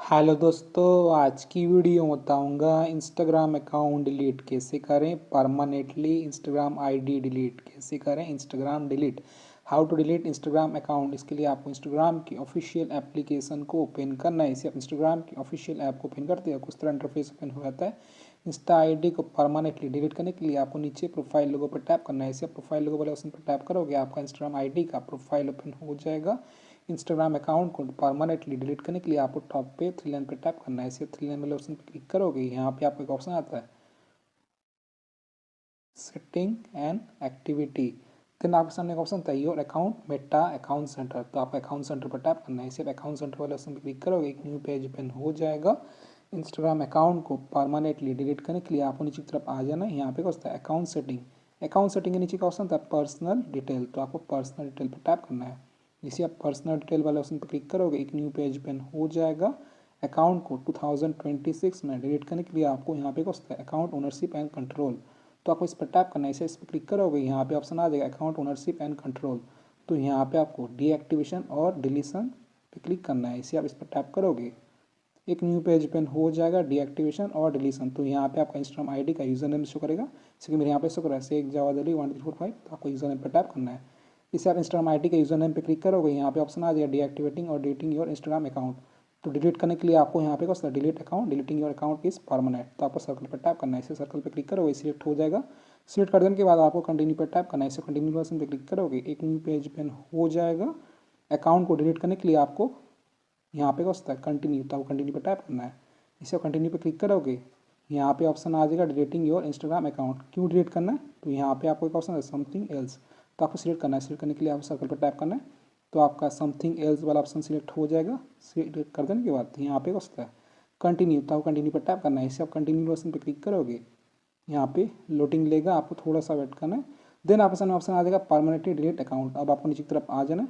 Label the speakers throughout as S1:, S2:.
S1: Hello दोस्तों, आज की वीडियो बताऊंगा इंस्टाग्राम अकाउंट डिलीट कैसे करें परमानेंटली। इंस्टाग्राम आईडी डिलीट कैसे करें, Instagram delete, how to delete Instagram account. इसके लिए आपको इंस्टाग्राम की ऑफिशियल एप्लीकेशन को ओपन करना है। इसे आप इंस्टाग्राम की ऑफिशियल ऐप को ओपन करते हैं, कुछ तरह इंटरफेस ओपन हो जाता है। इंस्टा आईडी को परमानेंटली डिलीट करने के लिए आपको नीचे प्रोफाइल लोगो पर टैप करना है। इसे प्रोफाइल लोगो वाले ऑप्शन पर टैप करोगे, आपका इंस्टाग्राम आईडी का प्रोफाइल ओपन हो जाएगा। इंस्टाग्राम अकाउंट को परमानेंटली डिलीट करने के लिए आपको टॉप पे 3 लाइन पे टैप करना है। इसे 3 लाइन वाले ऑप्शन पे क्लिक करोगे, यहाँ पे आपको एक ऑप्शन आता है सेटिंग एंड एक्टिविटी। देन आपके सामने एक ऑप्शन था your account Meta account centre, तो आपको अकाउंट सेंटर पर टैप करना है। इसे अकाउंट सेंटर वाले ऑप्शन पर क्लिक करोगे, एक न्यू पेज ओपन हो जाएगा। इंस्टाग्राम अकाउंट को परमानेंटली डिलीट करने के लिए आपको नीचे की तरफ आ जाना है। यहाँ पे होता है अकाउंट सेटिंग। अकाउंट सेटिंग के नीचे का ऑप्शन था पर्सनल डिटेल, तो आपको पर्सनल डिटेल पर टैप करना है। जिसे आप पर्सनल डिटेल वाले ऑप्शन पर क्लिक करोगे, एक न्यू पेज ओपन हो जाएगा। अकाउंट को 2026 में डिलीट करने के लिए आपको यहाँ पे होता है अकाउंट ओनरशिप एंड कंट्रोल, तो आपको इस पर टैप करना है। इस पर क्लिक करोगे, यहाँ पे ऑप्शन आ जाएगा अकाउंट ओनरशिप एंड कंट्रोल, तो यहाँ पे आपको डीएक्टिवेशन और डिलीशन पे क्लिक करना है। इसे आप इस पर टैप करोगे, एक न्यू पेज ओपन हो जाएगा डीएक्टिवेशन और डिलीशन, तो यहाँ पे आपका इंस्टाग्राम आईडी का यूजर नेम शो करेगा। जैसे कि मेरे यहाँ पे शो कर रहा है शेख जावाद अली 1345, तो आपको यूजर नेम पर टैप करना है। इसे आप इंस्टाग्राम आईडी के यूजर नेम पे क्लिक करोगे, यहाँ पे ऑप्शन आ जाएगा डीएक्टिवेटिंग और डिलीटिंग योर इंस्टाग्राम अकाउंट, तो डिलीट करने के लिए आपको यहाँ पे क्या delete account deleting your account is permanent, तो आपको सर्कल पर टैप करना है। इसे सर्कल पर क्लिक करोगे, सिलेक्ट हो जाएगा। सिलेक्ट कर देने के बाद आपको कंटिन्यू पर टैप करना है। इसे कंटिन्यू ऑप्शन पर क्लिक करोगे, एक न्यू पेज ओपन हो जाएगा। अकाउंट को डिलीट करने के लिए आपको यहाँ पे क्या कंटिन्यू, तो आपको कंटिन्यू पर टैप करना है। इसे कंटिन्यू पे क्लिक करोगे, यहाँ पे ऑप्शन आ जाएगा डिलीटिंग योर इंस्टाग्राम अकाउंट। क्यों डिलीट करना है, तो यहाँ पे आपको एक ऑप्शन है समथिंग एल्स, तो आपको सिलेक्ट करना है। सिलेक्ट करने के लिए आपको सर्कल पर टैप करना है, तो आपका समथिंग एल्स वाला ऑप्शन सिलेक्ट हो जाएगा। सिलेक्ट कर देने के बाद यहाँ पे क्या है कंटिन्यू, तो आपको कंटिन्यू पर टैप करना है। इसे आप कंटिन्यू ऑप्शन पर क्लिक करोगे, यहाँ पे लोडिंग लेगा, आपको थोड़ा सा वेट करना है। देन आपके सामने ऑप्शन आ जाएगा परमानेंटली डिलीट अकाउंट, अब आपको नीचे की तरफ आ जाना है,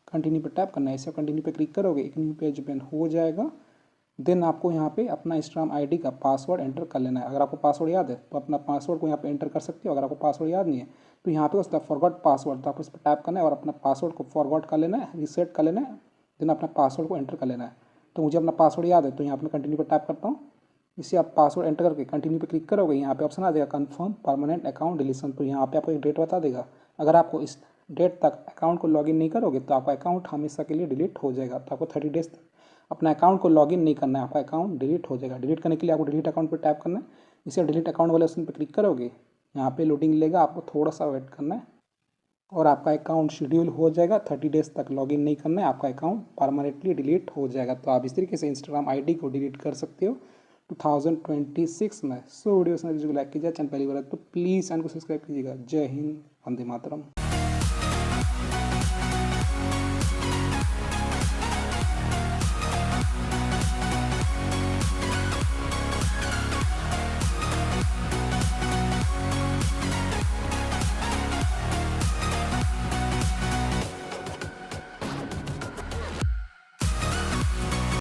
S1: कंटिन्यू पर टैप करना है। इसे कंटिन्यू पे क्लिक करोगे, एक न्यू पेज ओपन हो जाएगा। देन आपको यहाँ पे अपना इंस्टाग्राम आईडी का पासवर्ड एंटर कर लेना है। अगर आपको पासवर्ड याद है तो अपना पासवर्ड को यहाँ पे एंटर कर सकते हो। अगर आपको पासवर्ड याद नहीं है तो यहाँ पे उसका फॉरगॉट पासवर्ड, तो आपको इस पर टैप करना है और अपना पासवर्ड को फॉरगॉट कर लेना है, रीसेट कर लेना है। देन अपना पासवर्ड को एंटर कर लेना है। तो मुझे अपना पासवर्ड याद है, तो यहाँ पर मैं कंटिन्यू पर टैप करता हूँ। इसे आप पासवर्ड एंटर करके कंटिन्यू पे क्लिक करोगे, यहाँ पे ऑप्शन आ जाएगा कंफर्म परमानेंट अकाउंट डिलीशन, तो यहाँ पे आपको एक डेट बता देगा। अगर आपको इस डेट तक अकाउंट को लॉगिन नहीं करोगे तो आपका अकाउंट हमेशा के लिए डिलीट हो जाएगा। तो आपको 30 डेज तक अपना अकाउंट को लॉगिन नहीं करना है, आपका अकाउंट डिलीट हो जाएगा। डिलीट करने के लिए आपको डिलीट अकाउंट पर टैप करना है। इसे डिलीट अकाउंट वाले ऑप्शन पर क्लिक करोगे, यहाँ पे लोडिंग लेगा, आपको थोड़ा सा वेट करना है और आपका अकाउंट शेड्यूल हो जाएगा। 30 डेज तक लॉगिन नहीं करना है, आपका अकाउंट परमानेंटली डिलीट हो जाएगा। तो आप इस तरीके से इंस्टाग्राम आईडी को डिलीट कर सकते हो 2026 में। वीडियो को लाइक कीजिए, चैनल पहली बार तो प्लीज़ चैनल को सब्सक्राइब कीजिएगा। जय हिंद, वंदे मातरम।